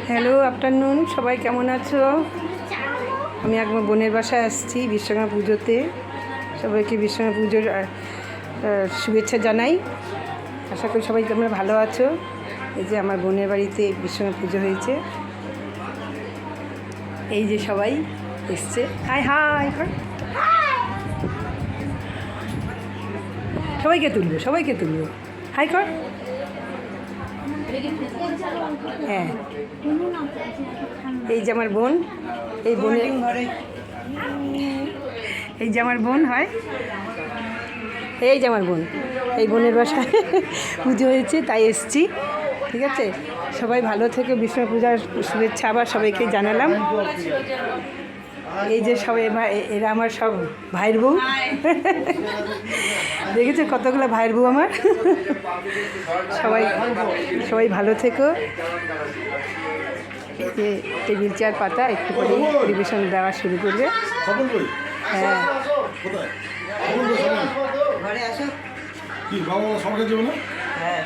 Hello afternoon, সবাই কেমন আছো? আমি একবার বোনের বাসায় আসছি বিশ্বকর্মা পুজোতে। সবাইকে বিশ্বকর্মা পুজোর শুভেচ্ছা জানাই। আশা করি সবাই তোমরা ভালো আছো। এই যে আমার বোনের বাড়িতে বিশ্বকর্মা পুজো হয়েছে। এই যে সবাই এসছে। হাই হাই কর, সবাইকে তুলবো হাই কর। হ্যাঁ, এই যে আমার বোন, এই বোনের এই যে আমার বোন হয়, এই যে আমার বোন, এই বোনের বাসায় পুজো হয়েছে তাই এসছি। ঠিক আছে, সবাই ভালো থেকে বিশ্বকর্মা পূজার শুভেচ্ছা আবার সবাইকে জানালাম। এই যে সবাই এরা আমার সব ভাইয়ের বউ। দেখেছো কতগুলো ভাইয়ের বউ আমার। সবাই সবাই ভালো থেকো। যে টেবিল চেয়ার পাতা একটু করে পরিবেশন দেওয়া শুরু করবে। হ্যাঁ, ঘরে আসো। কি বাবা সবাইকে যাবো না? হ্যাঁ